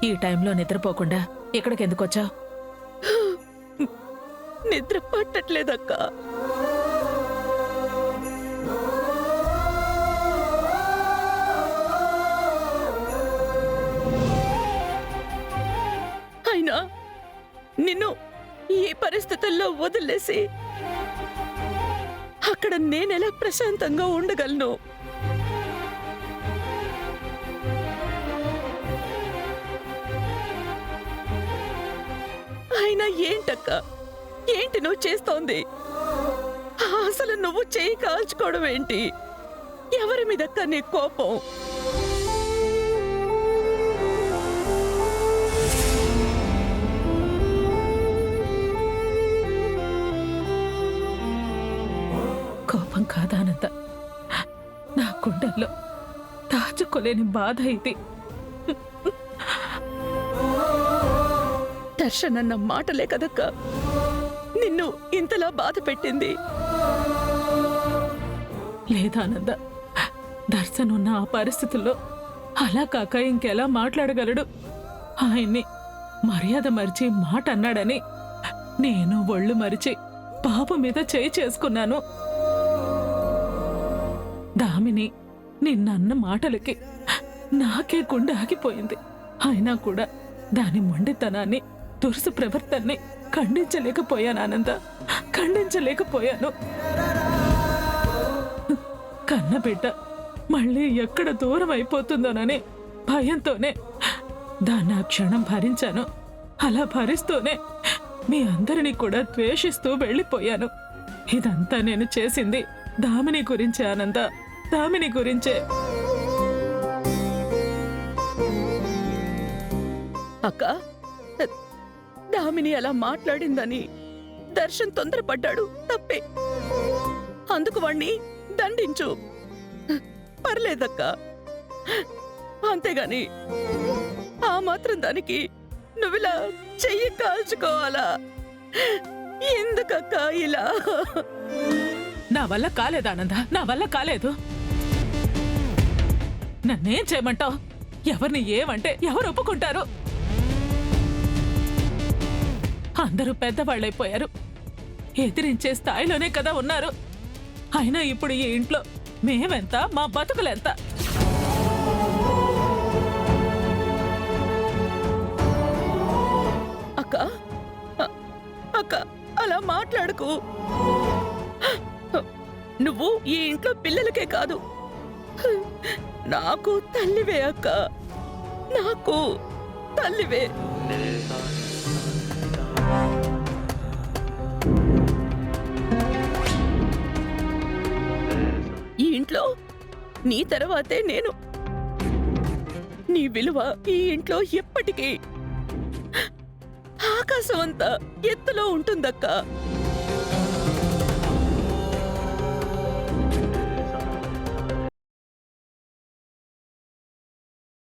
ఈ టైంలో నిద్రపోకుండా ఇక్కడికి ఎందుకొచ్చావు? నిద్ర పట్టట్లేదక్క. అయినా నిన్ను ఈ పరిస్థితుల్లో వదిలేసి అక్కడ నేనెలా ప్రశాంతంగా ఉండగలను? అయినా ఏంటక్క, ఏంటి నువ్వు చేస్తోంది? అసలు నువ్వు చేయి కాల్చుకోవడం ఏంటి? ఎవరి మీదక్క నీ కోపం? కోపం కాదానంద, నా గుండెల్లో దాచుకోలేని బాధ ఇది. దర్శన్ అన్న మాటలే కదక్క నిన్ను ఇంతలా బాధ పెట్టింది. లేదానంద, దర్శన్ ఉన్న ఆ పరిస్థితుల్లో అలా కాక ఇంకెలా మాట్లాడగలడు? ఆయన్ని మర్యాద మరిచి మాట అన్నాడని నేను ఒళ్ళు మరిచి బాబు మీద చేయి చేసుకున్నాను. దామిని నిన్నన్న మాటలకి నాకే గుండె ఆగిపోయింది. అయినా కూడా దాని మొండితనాన్ని, దురుసు ప్రవర్తనని ఖండించలేకపోయాను ఆనంద, ఖండించలేకపోయాను. కన్నబిడ్డ మళ్ళీ ఎక్కడ దూరం అయిపోతుందోనని భయంతోనే దాన్ని ఆ క్షణం భరించాను. అలా భరిస్తూనే మీ అందరినీ కూడా ద్వేషిస్తూ వెళ్ళిపోయాను. ఇదంతా నేను చేసింది దామిని గురించే ఆనంద, దామిని గురించే. అక్క, దామిని అలా మాట్లాడిందని దర్శన్ తొందరపడ్డాడు, తప్పే. అందుకు వాణ్ణి దండించు, పర్లేదక్క. అంతేగాని ఆ మాత్రం దానికి నువ్విలా చెయ్యి కాల్చుకోవాలా? ఎందుకక్క ఇలా? నా వల్ల కాలేదానంద, నా వల్ల కాలేదు. నన్నేం చేయమంటావు? ఎవరిని ఏమంటే ఎవరు ఒప్పుకుంటారు? అందరూ పెద్దవాళ్ళైపోయారు, ఎదిరించే స్థాయిలోనే కదా ఉన్నారు. అయినా ఇప్పుడు ఈ ఇంట్లో మేమెంత, మా బతుకులెంత? అక్క, అక్క అలా మాట్లాడుకు. నువ్వు ఈ ఇంట్లో పిల్లలకే కాదు, నాకు తల్లివే అక్క, నాకు తల్లివే. ఈ ఇంట్లో నీ తర్వాతే నేను. నీ విలువ ఈ ఇంట్లో ఎప్పటికీ ఆకాశం అంతా ఎత్తులో ఉంటుందక్క.